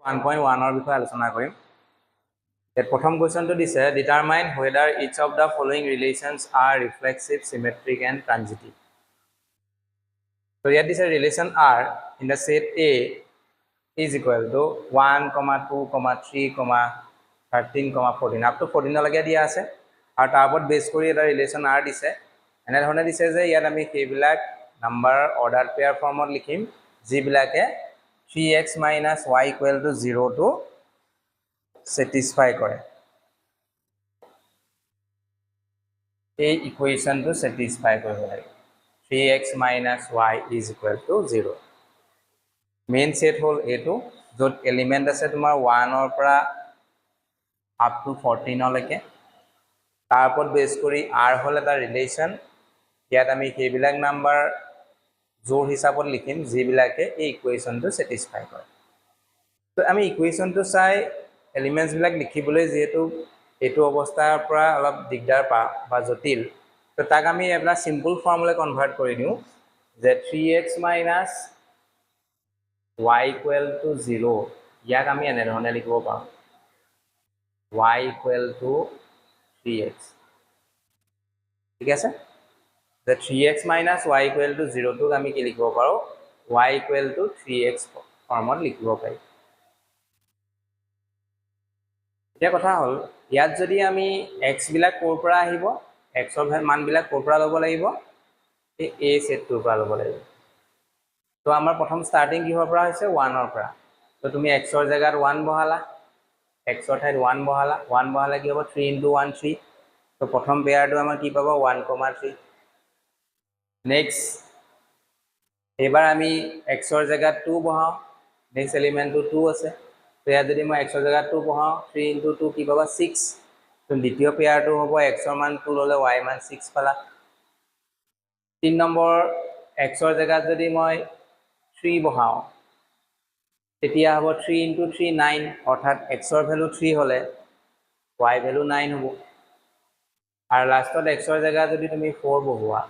1.1 ৰ বিষয়ে আলোচনা কৰিম। প্ৰথম কোৱেশ্চনটো দিছে determine whether each of the following relations are reflexive, symmetric and transitive. So ইয়াত দিছে relation R in the set A is equal to 1, 2, 3, 13, 14 up to 14 লৈকে দিয়া আছে আৰু তাৰ ওপৰত বেছ কৰি এটা ৰিলেশ্যন R দিছে। এনেধৰণে দিছে যে ইয়াত আমি সেইবিলাক নাম্বাৰ অৰ্ডাৰ পেয়াৰ ফৰ্মত লিখিম যিবিলাকে 3x - y = 0 টো satisfy কৰে। এই ইকুৱেশ্যনটো satisfy কৰিব লাগে 3x - y = 0। মেইন সেট হ'ল এইটো য'ত এলিমেন্ট আছে তোমাৰ 1 ৰ পৰা আপ টু 14 লৈকে। তাৰ ওপৰত বেছ কৰি R হ'ল এটা ৰিলেশ্যন। ইয়াত আমি সেইবিলাক নাম্বাৰ জোৰ হিচাপত লিখিম যিবিলাকে এই ইকুৱেশ্যনটো satisfy কৰে। তো আমি ইকুৱেশ্যনটো চাই এলিমেন্টছবিলাক লিখিবলৈ যিহেতু এইটো অৱস্থাৰ পৰা অলপ দিগদাৰ বা জটিল, তো তাক আমি এটা সিম্পল ফৰ্মলৈ কনভাৰ্ট কৰি দিওঁ যে 3x - y = 0। ইয়াক আমি এনেধৰণে লিখিব পাৰোঁ y = 3x। ঠিক আছে, যে 3x - y = 0 টোক আমি কি লিখিব পাৰোঁ y = 3x ফৰ্মত লিখিব পাৰি। এতিয়া কথা হ'ল ইয়াত যদি আমি x বিলাক ক'ৰ পৰা আহিব, x ৰ মানবিলাক ক'ৰ পৰা ল'ব লাগিব, এই a সেটটোৰ পৰা ল'ব লাগিব। তো আমাৰ প্ৰথম ষ্টাৰ্টিং কিহৰ পৰা হৈছে 1 ৰ পৰা। তো তুমি x ৰ জেগাত 1 বহালা, x ৰ ঠাইত 1 বহালা, 1 বহালে কি হ'ব 3 × 1 3। তো প্ৰথম পেয়াৰটো আমাৰ কি পাব 1, 3। নেক্সট এবাৰ আমি x ৰ জেগাত 2 বহাওঁ, নেক্সট এলিমেন্টটো 2 আছে। তো ইয়াত যদি মই x ৰ জেগাত 2 বহাওঁ 3 × 2 কি পাবা 6। তো দ্বিতীয় পেয়াৰটো হ'ব x ৰ মান 2 ল'লে y মান 6 পালা। 3 নম্বৰ x ৰ জেগাত যদি মই 3 বহাওঁ তেতিয়া হ'ব 3 × 3 9, অৰ্থাৎ x ৰ ভেলু 3 হ'লে y ভেলু 9 হ'ব। আৰু লাষ্টত x ৰ জেগাত যদি তুমি 4 বহোৱা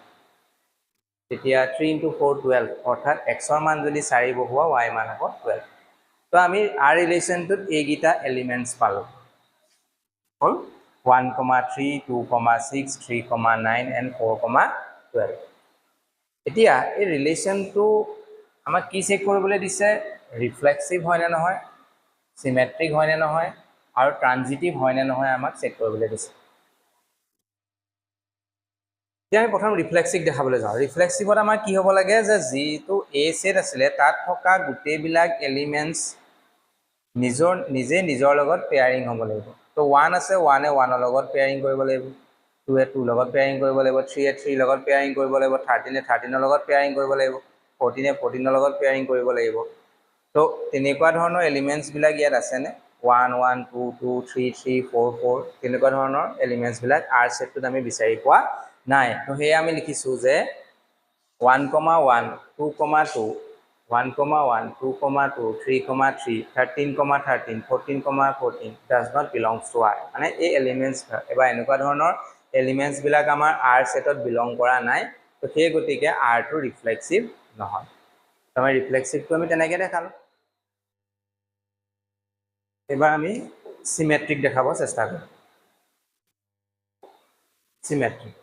তেতিয়া 3 × 4 12, অৰ্থাৎ x ৰ মান যদি 4 বহোৱা y মান হ'ব 12। তো আমি R ৰিলেশ্যনটোত এইকেইটা এলিমেন্টছ পালোঁ হ'ল 1, 3, 2, 6, 3, 9 and 4, 12। এতিয়া এই ৰিলেশ্যনটো আমাক কি চেক কৰিবলৈ দিছে, ৰিফ্লেক্সিভ হয় নে নহয়, চিমেট্ৰিক হয় নে নহয় আৰু ট্ৰানজিটিভ হয় নে নহয় আমাক চেক কৰিবলৈ দিছে। এতিয়া আমি প্ৰথম ৰিফ্লেক্সিভ দেখাবলৈ যাওঁ। ৰিফ্লেক্সিভত আমাৰ কি হ'ব লাগে যে যিটো A সেট আছিলে তাত থকা গোটেইবিলাক এলিমেন্টছ নিজে নিজৰ লগত পেয়াৰিং হ'ব লাগিব। তো 1 আছে 1 এ 1 ৰ লগত পেয়াৰিং কৰিব লাগিব, 2 এ 2 লগত পেয়াৰিং কৰিব লাগিব, 3 এ 3 লগত পেয়াৰিং কৰিব লাগিব, 13 এ 13 ৰ লগত পেয়াৰিং কৰিব লাগিব, 14 এ 14 ৰ লগত পেয়াৰিং কৰিব লাগিব। তো তেনেকুৱা ধৰণৰ এলিমেন্টছবিলাক ইয়াত আছেনে 1, 1, 2, 2, 3, 3, 4, 4 তেনেকুৱা ধৰণৰ এলিমেন্টছবিলাক R সেটটোত আমি বিচাৰি পোৱা নাই। তো সেয়ে আমি লিখিছোঁ যে 1, 1, 2, 2, 1, 1, 2, 2, 3, 3, 13, 13, 14, 14 does not belongs to R। মানে এই এলিমেন্টছ এবা এনেকুৱা ধৰণৰ এলিমেন্টছবিলাক আমাৰ R সেটত বিলং কৰা নাই। তো সেই গতিকে R টো ৰিফ্লেক্সিভ নহয়। তো আমি ৰিফ্লেক্সিভটো আমি তেনেকৈ দেখালোঁ। এবাৰ আমি চিমেট্ৰিক দেখাব চেষ্টা কৰিম। চিমেট্ৰিক,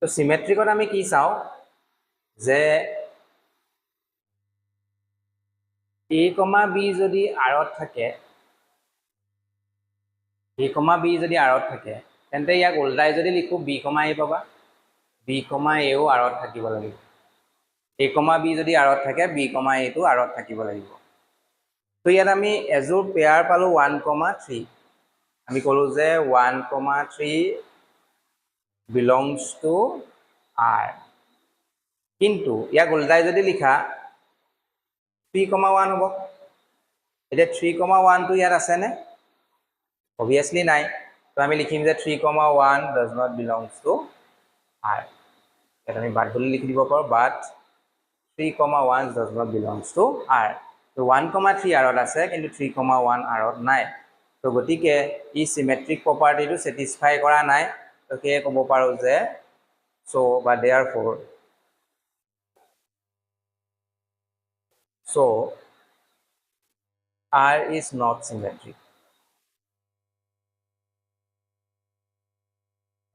তো চিমেট্ৰিকত আমি কি চাওঁ যে A, B যদি আৰত থাকে, A, B যদি আৰত থাকে তেন্তে ইয়াক উল্টাই যদি লিখোঁ B, A পাবা। B, A ও আৰত থাকিব লাগিব। A, B যদি আৰত থাকে B, A টো আৰত থাকিব লাগিব। তো ইয়াত আমি এযোৰ পেয়াৰ পালোঁ 1, 3। আমি ক'লোঁ যে 1, 3 belongs to R। কিন্তু ইয়াক উল্টাই যদি লিখা 3, 1 হ'ব। এতিয়া 3, 1 টো ইয়াত আছেনে? অবভিয়াছলি নাই। তো আমি লিখিম যে 3, 1 does not belongs to R। ইয়াত আমি বাট বুলি লিখি দিব পাৰোঁ, বাট 3, 1 does not belongs to R। তো 1, 3 আৰত আছে কিন্তু 3, 1 আৰত নাই। তো গতিকে ই চিমেট্ৰিক প্ৰপাৰ্টিটো ছেটিছফাই কৰা নাই। তো সেয়ে ক'ব পাৰোঁ যে চ' বা therefore So R is not symmetric.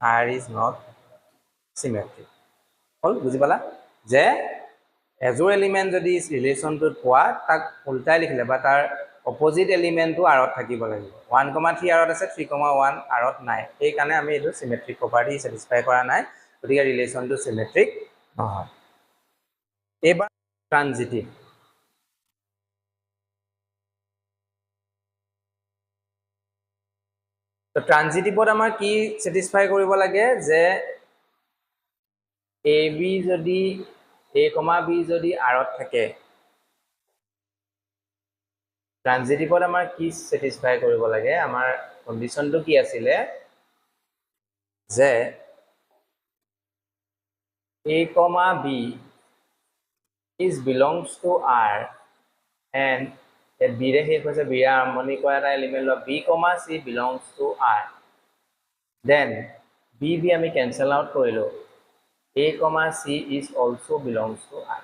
R is not symmetric. হল বুজি পালা যে এজৰ এলিমেন্ট যদি ৰিলেশনটোত পোৱা তাক উল্টাই লিখিলে বা তাৰ অপোজিট এলিমেন্টটো আৰত থাকিব লাগিব 1,3 আৰত আছে 3,1 আৰত নাই এই কাৰণে আমি এটো সিমেট্ৰিক প্ৰপাৰ্টি স্যাটিসফাই কৰা নাই গতিকে ৰিলেশনটো সিমেট্ৰিক নহয় এবাৰ ট্ৰানজিটিভ তো ট্ৰানজিটিভত আমাৰ কি স্যাটিসফাই কৰিব লাগে যে a b যদি a, b যদি আৰত থাকে ট্ৰানজিটিভত আমাৰ কি স্যাটিসফাই কৰিব লাগে আমাৰ কন্ডিশনটো কি আছিল যে a, b is belongs to R and b ৰে শেষ হৈছে b আৰম্ভণি কৰা এটা এলিমেন্ট ল b, c belongs to R then b আমি cancel out কৰিলো a, c is also belongs to R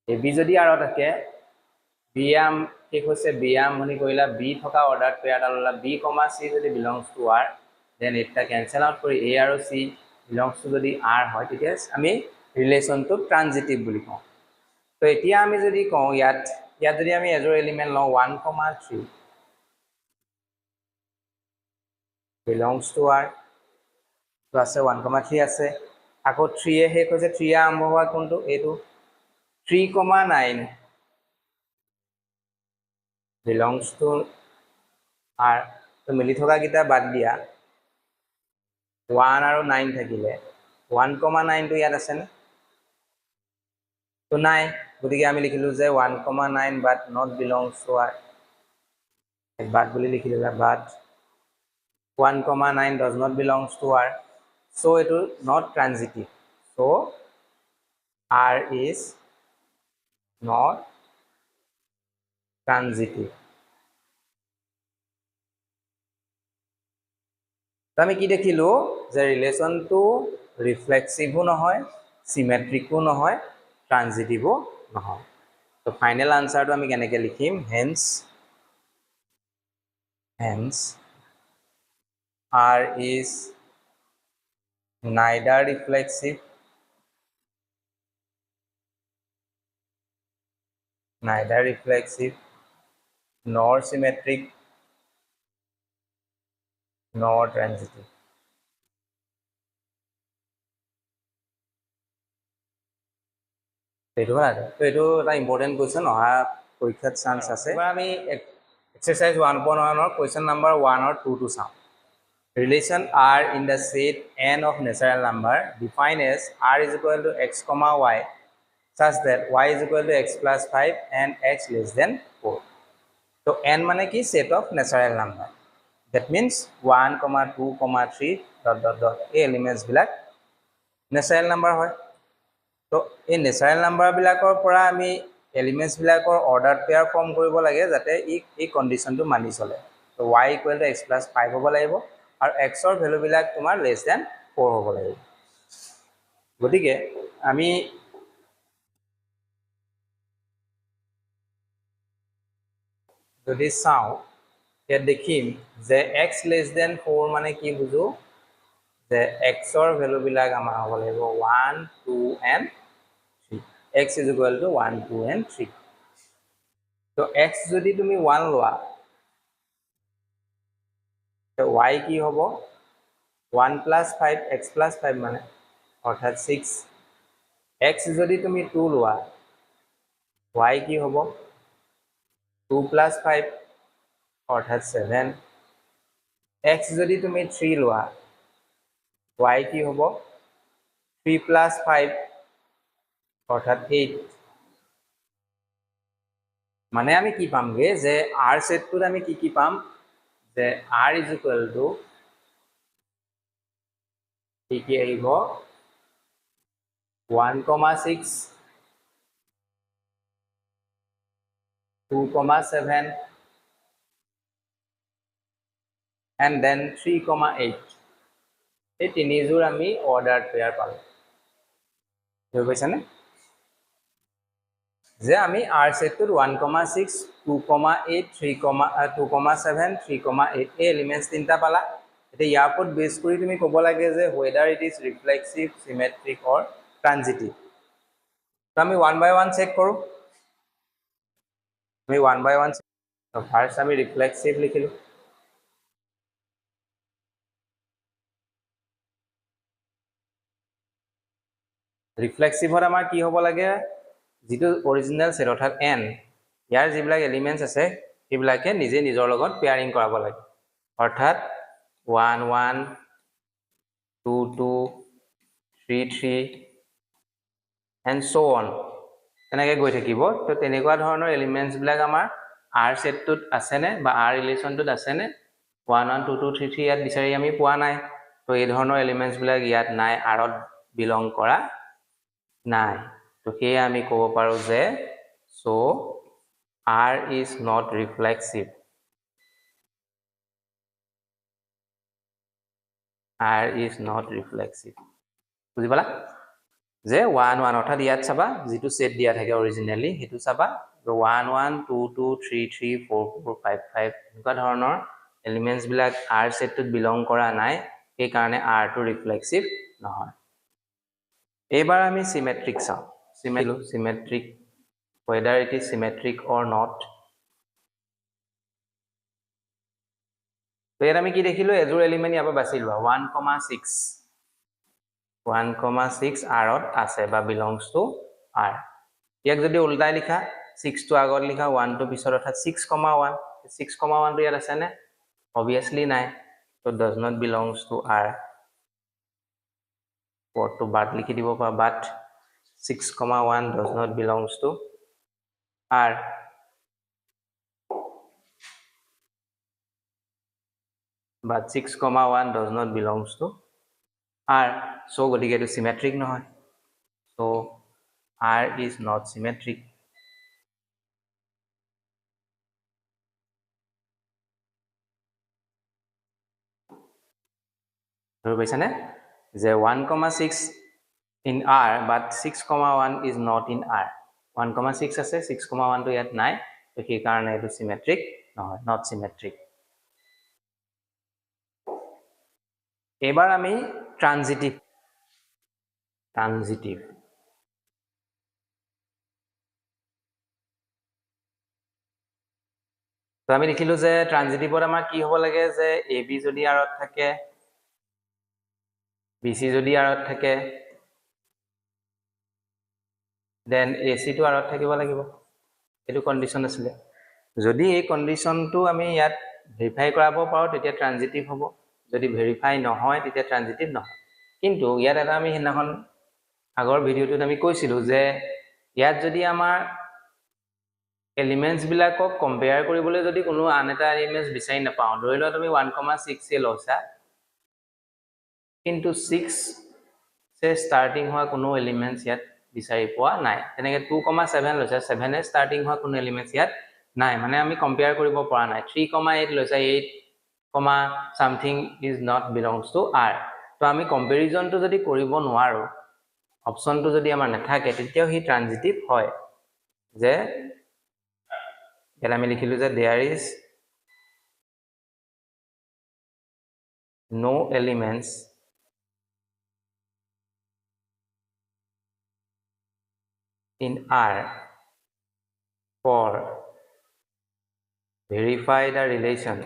a b যদি R থাকে b শেষ হৈছে b আৰম্ভণি কৰিলা b থকা অৰ্ডাৰ পেয়াৰ এটা ললা b, c যদি belongs to R then এটা cancel out কৰি a আৰু c belongs to যদি R হয় তেতিয়া আমি ৰিলেশনটো ট্ৰানজিটিভ বুলি কওঁ তো এতিয়া আমি যদি কওঁ ইয়াত যদি আমি এজৰ এলিমেন্ট লওঁ 1,3 belongs to R তো আছে 1,3 আছে আকৌ 3 এ শেষ হৈছে 3 আৰম্ভ হোৱা কোনটো এইটো 3,9 belongs to R তো মিলি থকা কিটা বাদ দিয়া 1 আৰু 9 থাকিলে 1,9 টো ইয়াত আছে না তো নাই গতিকে আমি লিখিলো যে 1,9 but not belongs to R বাদ বুলি লিখিলা বাদ 1,9 does not belongs to R so it is not transitive so R is not transitive তো আমি কি দেখিলো যে ৰিলেশনটো ৰিফ্লেক্সিভও নহয় সিমেট্ৰিকও নহয় ট্ৰানজিটিভও নহয় তো ফাইনাল আনসাৰটো আমি কেনেকৈ লিখিম hence R is neither reflexive nor symmetric nor transitive এইটো তো এইটো এটা ইম্পৰ্টেণ্ট কুৱেশ্যন অহা পৰীক্ষাত চান্স আছে এবাৰ আমি এক্সাৰসাইজ 1.1 ৰ কুৱেশ্যন নাম্বাৰ 1 আৰু 2 টো চাওঁ relation R in the set n of natural number defined as R is equal to x, y such that y is equal to x plus 5 and x less than 4 so n মানে কি set of natural number that means 1, 2, 3 dot dot dot এই elements বিলাক natural number হয় তো এই ন্যাচাৰাল number বিলাকৰ পৰা আমি এলিমেন্টস বিলাকৰ অৰ্ডাৰ পেয়াৰ ফৰ্ম কৰিব লাগে যাতে এই কন্ডিশনটো মানি চলে তো y = x + 5 হ'ব লাগিব আৰু x ৰ ভ্যালু বিলাক তোমাৰ লেস দ্যান 4 হ'ব লাগিব গতিকে আমি যদি চাও ইয়াত দেখিম যে x less than 4 মানে কি বুজো যে x ৰ ভ্যালু বিলাক আমাৰ হ'ব লাগিব 1, 2 and 3 x is equal to 1, 2 and 3 তো x যদি তুমি 1 লোৱা তো y কি হ'ব 1 plus 5 x plus 5 মানে অৰ্থাৎ 6 x যদি তুমি 2 লোৱা y কি হ'ব 2 plus 5 অৰ্থাৎ 7 x যদি তুমি 3 লোৱা y কি হ'ব 3 plus 5 অৰ্থাৎ 8 মানে আমি কি পামগে যে r সেটটোত আমি কি পাম যে r is equal to কি আহিব 1,6 2,7 and then 3,8 এই তিনিজোৰ আমি অৰ্ডাৰ পেয়াৰ পালো বুজি পাইছানে যে আমি R সেটটোত 1,6 2,8 2,7 3,8 এই এলিমেন্টস তিনটা পালা এতিয়া ইয়াৰ ওপৰত বেছ কৰি তুমি ক'ব লাগে যে whether it is reflexive symmetric or transitive তো আমি 1 by 1 চেক কৰো আমি 1 by 1 তো ফাৰ্স্ট আমি ৰিফ্লেক্সিভ লিখিলো ৰিফ্লেক্সিভত আমাৰ কি হ'ব লাগে যেটো অৰিজিনাল সেট অৰ্থাৎ n ইয়াৰ যিবিলাক এলিমেন্টস আছে সেইবিলাকে নিজে নিজৰ লগত পেয়াৰিং কৰাব লাগে অৰ্থাৎ 1 1 2 2 3 3 and so on এনেকৈ গৈ থাকিব তো তেনেকুৱা ধৰণৰ এলিমেন্টস বিলাক আমাৰ R সেটটোত আছে নে বা R ৰিলেশনটোত আছে নে 1 1 2 2 3 3 ইয়াত বিচাৰি আমি পোৱা নাই তো এই ধৰণৰ এলিমেন্টস বিলাক ইয়াত নাই R ত বিলং কৰা নাই তো কি আমি ক'ব পাৰো যে so R is not reflexive R is not reflexive বুজি পালা যে 1 1 অৰ্থাৎ ইয়াত চাবা যেটো সেট দিয়া থাকে অৰিজিনালি হেতু চাবা 1 1 2 2 3 3 4 4 5 5 এনেকুৱা ধৰণৰ এলিমেন্টস বিলাক R সেটটোত বিলং কৰা নাই এই কাৰণে R টো ৰিফ্লেক্সিভ নহয় এবাৰ আমি সিমেট্ৰিক চাও সিমেট্ৰিক whether it is symmetric or not তো ইয়াত আমি কি দেখিলো এজোৰ এলিমেন্ট ইয়াৰ পৰা বাছি লোৱা 1,6 1,6 R ত আছে বা belongs to R ইয়াক যদি উল্টাই লিখা 6 টো আগত লিখা 1 টো পিছত অৰ্থাৎ 6,1 6,1 টো ইয়াত আছে নে obviously নাই তো does not belongs to R or to but লিখি দিব পাৰা but 6,1 does not belongs to R but 6,1 does not belongs to R so গতিকে এটো symmetric নহয় so R is not symmetric ধৰি পাইছানে যে 1,6 in R but 6,1 is not in R 1,6 আছে 6,1 টো ইয়াত নাই তো সেই কাৰণে এটো symmetric নহয় not symmetric এবাৰ আমি ট্ৰানজিটিভ তো আমি দেখিলো যে ট্ৰানজিটিভত আমাৰ কি হ'ব লাগে যে AB যদি R ত থাকে BC যদি R ত থাকে দেন AC টো R ত থাকিব লাগিব এটো কন্ডিশন আছিল যদি এই কন্ডিশনটো আমি ইয়াত ভেৰিফাই কৰাব পাৰো তেতিয়া ট্ৰানজিটিভ হ'ব যদি ভেৰিফাই নহয় তেতিয়া ট্ৰানজিটিভ নহয় কিন্তু ইয়াত এটা আমি হিনাখন আগৰ ভিডিওটোত আমি কৈছিলো যে ইয়াত যদি আমাৰ এলিমেন্টস বিলাকক কম্পেয়াৰ কৰিবলৈ যদি কোনো আন এটা এলিমেন্টস বিচাৰি নাপাও ধৰি লও তুমি 1,6 এ লৈছা কিন্তু 6 সে স্টাৰ্টিং হোৱা কোনো এলিমেন্টস ইয়াত বিচাৰি পোৱা নাই তেনেকে 2,7 লৈছা 7 এ স্টাৰ্টিং হোৱা কোনো এলিমেন্টস ইয়াত নাই মানে আমি কম্পেয়াৰ কৰিব পৰা নাই 3,8 লৈছা 8, something is not belongs to R তো আমি কম্পেৰিজন টো যদি কৰিব নোৱাৰো অপচন টো যদি আমাৰ নাথাকে তেতিয়াও হি ট্ৰানজিটিভ হয় যে আমি লিখিলো যে there is no elements in R for verify the relation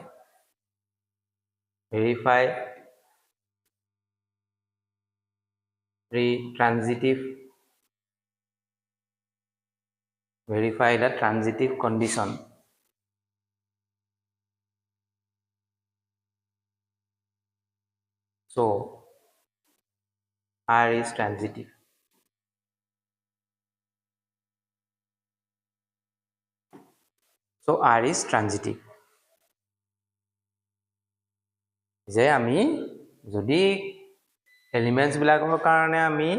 verify the transitive condition so R is transitive so R is transitive যে আমি যদি এলিমেন্টস বিলাকৰ কাৰণে আমি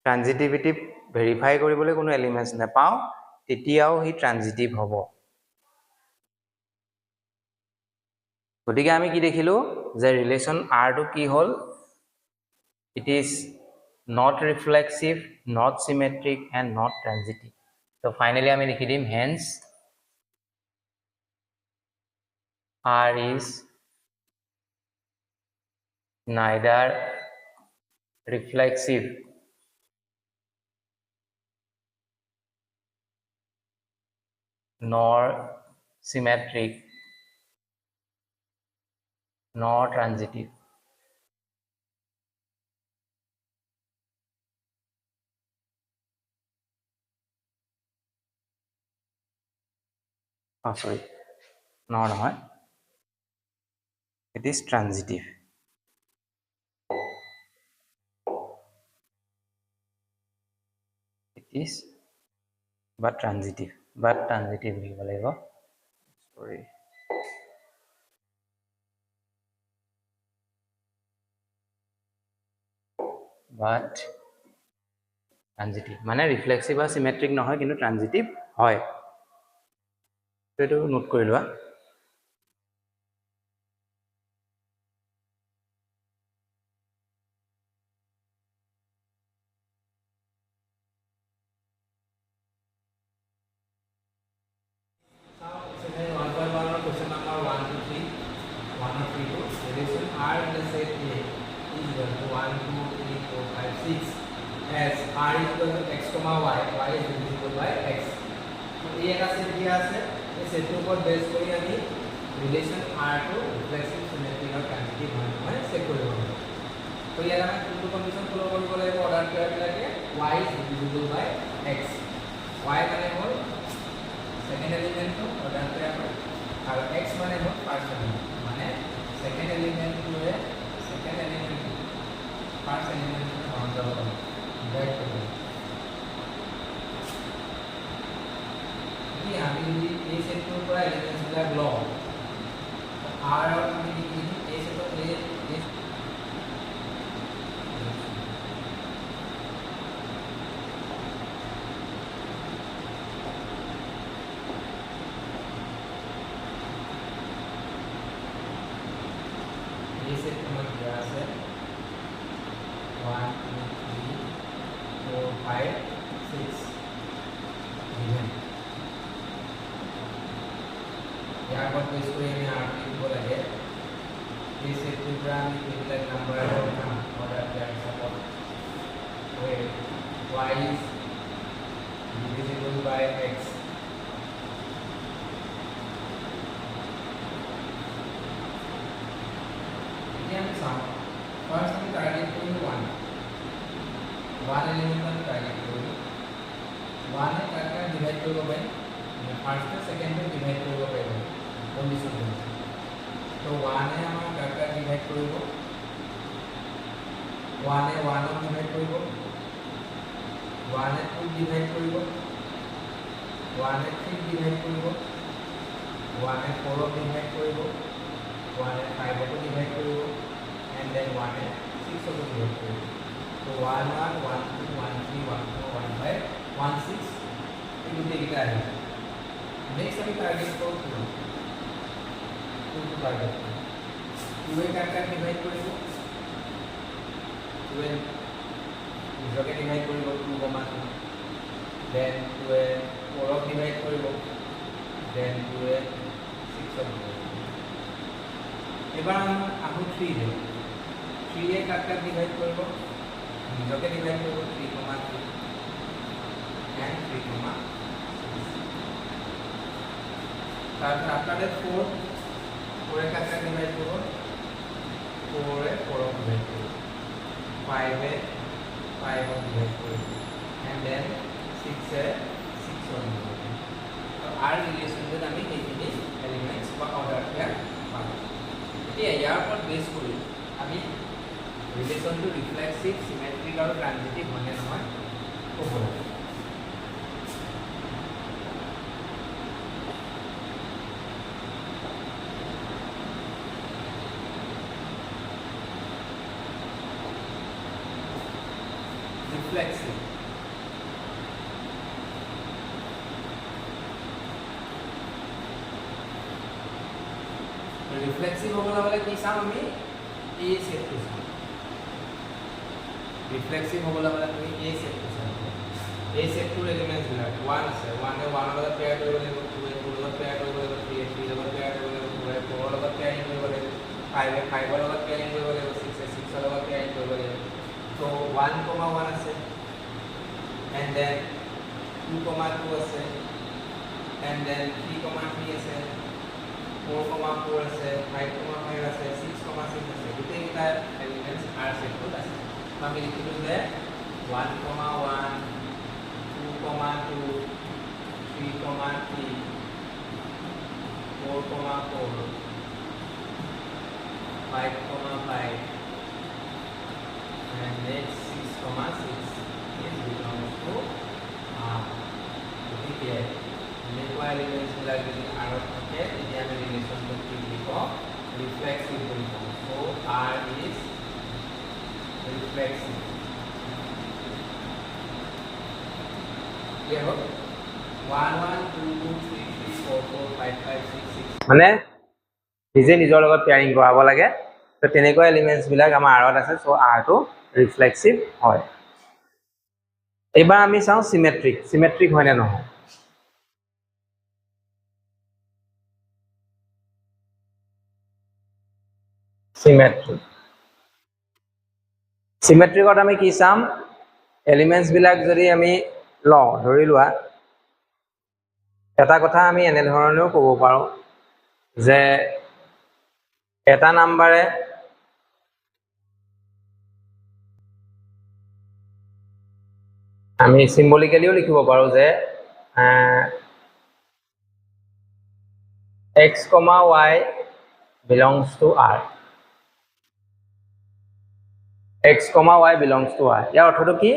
ট্ৰানজিটিভিটি ভেৰিফাই কৰিবলৈ কোনো এলিমেন্টস নাপাও তেতিয়াও হি ট্ৰানজিটিভ হ'ব গতিকে আমি কি দেখিলো যে ৰিলেশন R টো কি হল it is not reflexive not symmetric and not transitive তো ফাইনেলি আমি লিখি দিম hence R is neither reflexive nor symmetric nor transitive. Oh, sorry. No, it is transitive. It is but transitive. But transitive লিখিব লাগিব. Sorry. But transitive মানে reflexive বা symmetric নহয় কিন্তু transitive হয়. তো এইটো নোট কৰি লোৱা. Question number 1 to 3, 1 or 3 to relation R in the set A is equal to 1, 2, 3, 4, 5, 6 as R is equal to x, y, y is divisible by x. So A का set दिया है, ये set के ऊपर base करी अभी relation R to reflexive, symmetric और transitive मान में set करी होगा. तो ये हमें टू कंडीशन फॉलो करी बोले तो ऑर्डर क्या मिलेगा? Y is divisible by x. Y माने हो सेकंड एलिमेंट को ऑर्डर क्या है? और x माने हो फर्स्ट एलिमेंट माने सेकंड एलिमेंट जो है सेकंड एलिमेंट फर्स्ट एलिमेंट में काउंट होगा डिवाइड करेंगे ये हमें ये सेट के ऊपर एलिमेंट्स का लॉ r और हमें लिखी ए से तो ए से कमन दिया है 1 2 3 4 5 6 इवन यहाँ पर तो इसको ये में आठ लिख बोला है ये से प्रोग्राम में एक नंबर है ना ऑर्डर क्या support where y is divisible by x first हम टारगेट करेंगे 1 एलिमेंट हम टारगेट करेंगे 1 है काका डिवाइड करो भाई फर्स्ट से सेकंड में डिवाइड करो भाई कंडीशन तो 1 है हम काका डिवाइड करो 1 है 1 डिवाइड करो 1 है 2 डिवाइड करो 1 है 3 डिवाइड करो 1 है 4 डिवाइड करो 1 है 5 डिवाइड करो and then 1 and 6 of the divide करें तो 1 1 1 2 1 3 1 4 1 5 1 6 ये दूसरे कितना है नेक्स्ट अभी टारगेट को 2 टारगेट 2 एक आकर डिवाइड करेंगे 2 इसके डिवाइड करेंगे 2 2 then 2 4 of divide करेंगे then 2 6 of এবার আমরা আগে 3 দেব 3 এ কাটটা ডিভাইড করব নিজকে ডিভাইড করব 3 and 3 তারপর আপনাদের 4 4 এ কাটটা ডিভাইড করব 4 এ 4 ডিভাইড করব 5 এ 5 ডিভাইড করব and then 6 এ 6 ডিভাইড করব তো আর রিলেশন যদি আমি এইখিনি এলিমেন্টস বা অর্ডার পেয়ার পাবো यार पर बेस करी আমি रिलेशन टू रिफ्लेक्सिव सिमेट्रिक और ट्रांजिटिव होने नय ओपर रिफ्लेक्सिव रिफ्लेक्सिव होबला वाला की साम আমি ए सेट को साम रिफ्लेक्सिव होबला वाला कोई ए सेट को साम ए सेट को एलिमेंट्स मिला 1 আছে 1 এ 1 লগত পেয়াৰ কৰিব লাগিব 2 এ 2 লগত পেয়াৰ কৰিব লাগিব 3 এ 3 লগত পেয়াৰ কৰিব লাগিব 4 এ 4 লগত পেয়াৰিং কৰিব লাগিব 5 এ 5 লগত পেয়াৰিং কৰিব লাগিব 6 এ 6 লগত পেয়াৰিং কৰিব লাগিব so 1, 1 আছে and then 2, 2 আছে and then 3, 3 আছে 4, 4 আছে 5, 5 আছে 6, 6 আছে গোটেইকেইটা এলিমেণ্টছ R সেটত আছে আমি লিখিলো যে 1, 1 2, 2 3, 3 4, 4 5, 5 and next 6, 6 is belongs to R গতিকে এনেকুৱা এলিমেণ্টছবিলাক যদি আৰত থাকে তেতিয়া আমি ৰিলেশ্যনটো কি বুলি কওঁ ৰিফ্লেক্সিভ বুলি কওঁ so R is reflexive clear হ'ল 1, 1 2, 2 3, 3 4, 4 5, 5 6, 6 মানে নিজে নিজৰ লগত পেয়াৰিং কৰাব লাগে তো তেনেকুৱা এলিমেণ্টছবিলাক আমাৰ আৰত আছে চ' আৰটো ৰিফ্লেক্সিভ হয় এইবাৰ আমি চাওঁ চিমেট্ৰিক হয়নে নহয় চিমেট্ৰিকত আমি কি চাম এলিমেণ্টছবিলাক যদি আমি লওঁ ধৰি লোৱা এটা কথা আমি এনেধৰণেও ক'ব পাৰোঁ যে এটা নাম্বাৰে আমি সিম্বলিক্যালিও লিখিব পাৰোঁ যে x, y belongs to R x, y belongs to R ইয়াৰ অৰ্থটো কি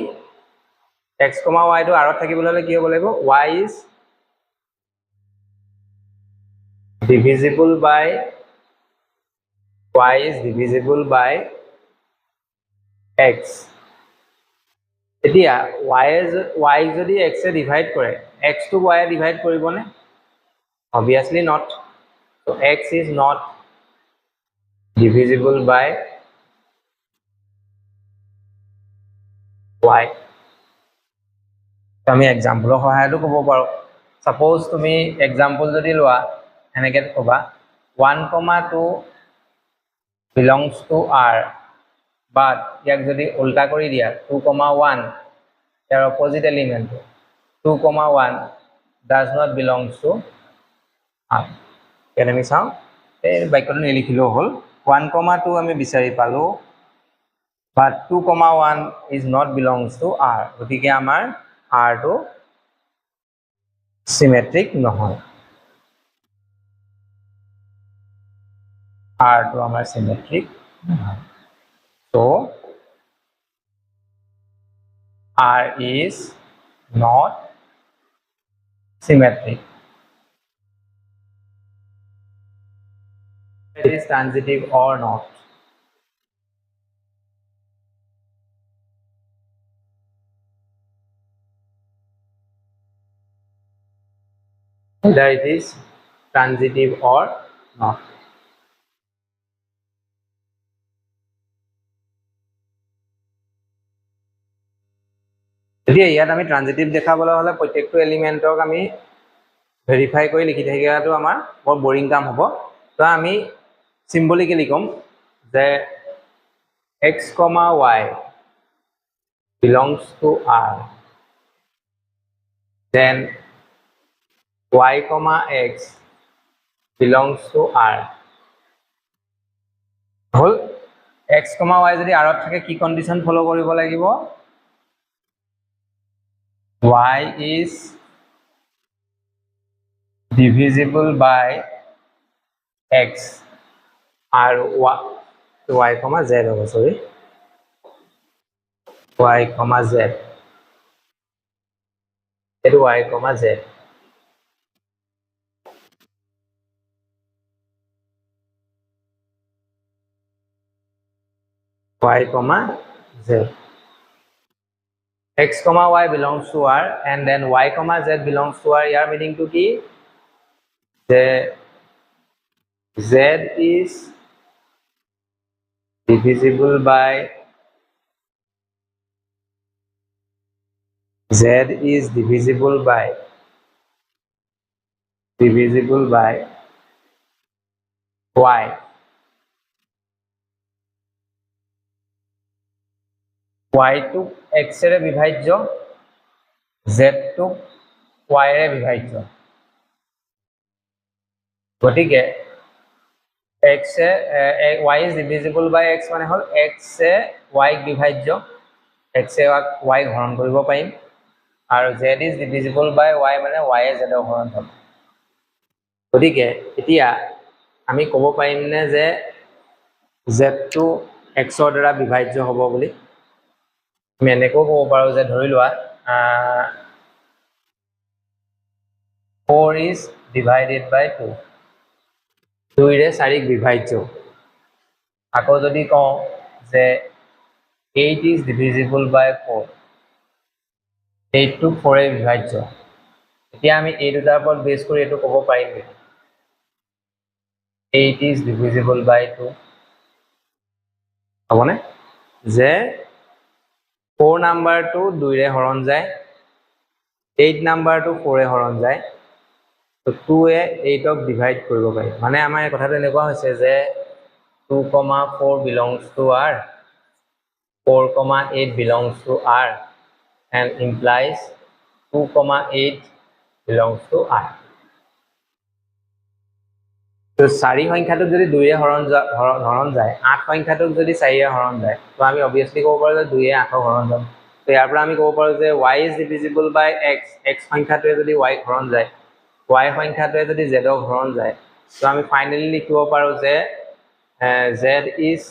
x, y টো আৰত থাকিবলৈ হ'লে কি হ'ব লাগিব y is divisible by x এতিয়া y যদি x এ ডিভাইড কৰে x টো y এ ডিভাইড কৰিবনে obviously not so x is not divisible by y আমি এক্সাম্পলৰ সহায়তো ক'ব পাৰোঁ সাপোজ তুমি এক্সাম্পল যদি লোৱা এনেকৈ ক'বা 1, 2 belongs to R but ইয়াক যদি উল্টা কৰি দিয়া 2, 1 ইয়াৰ opposite element 2, 1 does not belongs to R ইয়াত আমি চাওঁ এই বাক্যটো নিলিখিলেও হ'ল 1, 2 আমি বিচাৰি পালোঁ but 2, 1 is not belongs to R গতিকে আমাৰ R টো চিমেট্ৰিক নহয় R টো আমাৰ চিমেট্ৰিক নহয় so R is not symmetric it is transitive or not whether it is transitive or not এতিয়া ইয়াত আমি ট্ৰানজিটিভ দেখাবলৈ হ'লে প্ৰত্যেকটো এলিমেণ্টক আমি ভেৰিফাই কৰি লিখি থাকিলেতো আমাৰ বৰ বৰিং কাম হ'ব তো আমি সিম্বলিক্যালি ক'ম যে x, y belongs to R then y, x belongs to R হ'ল x, y যদি আৰত থাকে কি কণ্ডিশ্যন ফলো কৰিব লাগিব y is divisible by x আৰু y, z হ'ব sorry y, z এইটো y, z y, z x, y belongs to R and then y, z belongs to R year meaning to কি যে z is divisible by z is divisible by y, y টুক x এৰে বিভাজ্য, z টুক y এৰে বিভাজ্য। গতিকে x y is divisible by x মানে হল x এ y বিভাজ্য, x এ y হৰণ কৰিব পাৰিম, আৰু z is divisible by y মানে y এ z হৰণ হ'ব। গতিকে এতিয়া আমি ক'ব পাৰিম নে যে z টো x ৰ দ্বাৰা বিভাজ্য হ'ব বুলি? আমি এনেকৈ ক'ব পাৰো যে ধৰি লোৱা 4 is divided by 2, 2 ৰে 4 বিভাজ্য। আকৌ যদি কওঁ যে 8 is divisible by 4, 8 টো 4 এ বিভাজ্য। এতিয়া আমি এই দুটাৰ ওপৰত বেছ কৰি এইটো ক'ব পাৰিম নেকি? 8 is divisible by 2 হ'বনে? যে 4 নাম্বাৰটো 2 ৰে হৰণ যায়, 8 নাম্বাৰটো 4 এ হৰণ যায়, তো 2 এ 8 ক ডিভাইড কৰিব পাৰি। মানে আমাৰ এই কথাটো এনেকুৱা হৈছে যে 2,4 belongs to R, 4,8 belongs to R, and implies 2,8 belongs to R. তো 4 সংখ্যাটোক যদি 2 এ হৰণ যায়, 8 সংখ্যাটোক যদি 4 এ হৰণ যায়, তো আমি অবভিয়াসলি ক'ব পাৰো যে 2 এ 8 ক হৰণ যাব। তো ইয়াৰ পৰা আমি ক'ব পাৰো যে y is divisible by x, x সংখ্যাটোৱে যদি y হৰণ যায়, y সংখ্যাটোৱে যদি z ক হৰণ যায়, তো আমি ফাইনালি লিখিব পাৰো যে z is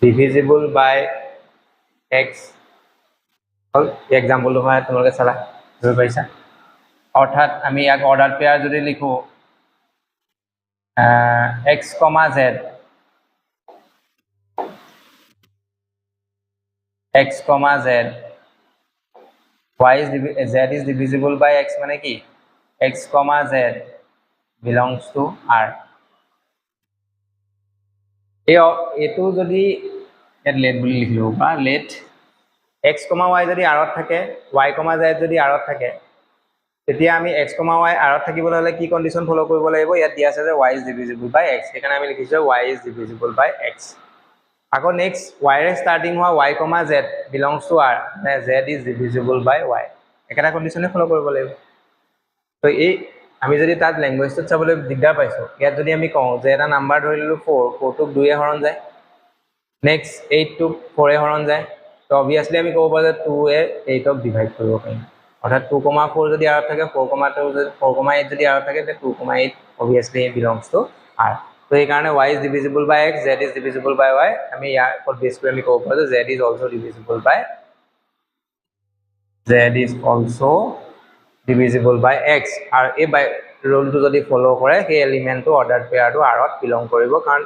divisible by x। হল এক্সাম্পলটো হয় তোমালোকে চালা বুজি পাইছা? অৰ্থাৎ আমি ইয়াক অৰ্ডাৰ পেয়াৰ যদি লিখো x, z, x, z, z is divisible by x মানে কি? x, z belongs to R। এইটো যদি লেট বুলি লিখিলো বা লেট x, y যদি R ত থাকে, y, z যদি R ত থাকে, তেতিয়া আমি x, y R ত থাকিবলৈ হলে কি কন্ডিশন ফলো কৰিব লাগিব? ইয়াত দিয়া আছে যে y is divisible by x, সেইকাৰণে আমি লিখিছো y is divisible by x। আকৌ নেক্সট y ৰে ষ্টাৰ্টিং হোৱা y, z belongs to R, মানে z is divisible by y, একেটা কন্ডিশনে ফলো কৰিব লাগিব। তো এই আমি যদি তাত ল্যাঙ্গুৱেজটো চাবলৈ দিগদাৰ পাইছো, ইয়াত যদি আমি কওঁ যে এটা নাম্বাৰ ধৰি ললো 4, 4 টুক 2 এ হৰণ যায়, নেক্সট 8 টুক 4 এ হৰণ যায়, তো অবভিয়াসলি আমি ক'ব পাৰো যে 2 এ 8 ক ডিভাইড কৰিব পাৰিম। অৰ্থাৎ 2,4 যদি R থাকে, 4,8 যদি R থাকে, তে 2,8 অবভিয়াসলি belongs to R। তো এই কাৰণে y is divisible by x, z is divisible by y, আমি ইয়াৰ ওপৰত বেছ কৰি আমি ক'ব পাৰো যে z is also divisible by x, আৰু এই ৰুলটো যদি ফলো কৰে সেই এলিমেন্টটো অৰ্ডাৰ পেয়াৰটো R ত বিলং কৰিব, কাৰণ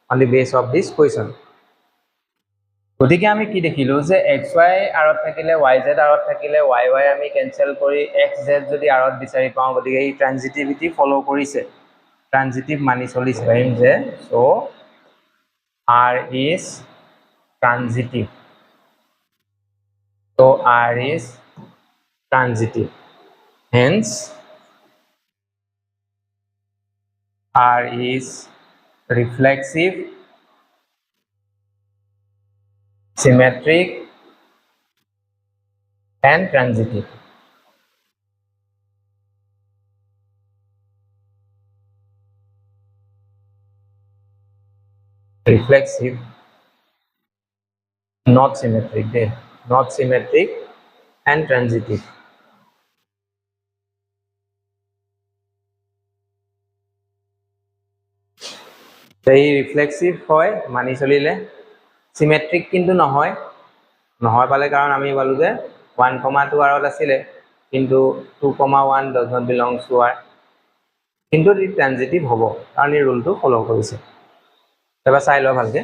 on the base of this question। গতিকে আমি কি দেখিলো যে xy R ত থাকিলে, yz R ত থাকিলে, yy আমি কেনসেল কৰি xz যদি R ত বিচাৰি পাওঁ, গতিকে এই ট্ৰানজিটিভিটি ফলো কৰিছে, ট্ৰানজিটিভ মানি চলিছে পাৰিম যে so R is transitive, so R is transitive, hence R is reflexive, symmetric and transitive। Reflexive, not symmetric, not symmetric and transitive। এই রিফ্লেক্সিভ হয় মানি চলিলে, সিমেট্রিক কিন্তু নহয় পালে কাৰণ আমি পালো যে 1,2 R ত আছিলে, কিন্তু 2,1 does not belong to R, কিন্তু ই ট্ৰানজিটিভ হ'ব কাৰণ এই ৰুলটো ফলো কৰিছে। এবাৰ চাই লওঁ ভালকে।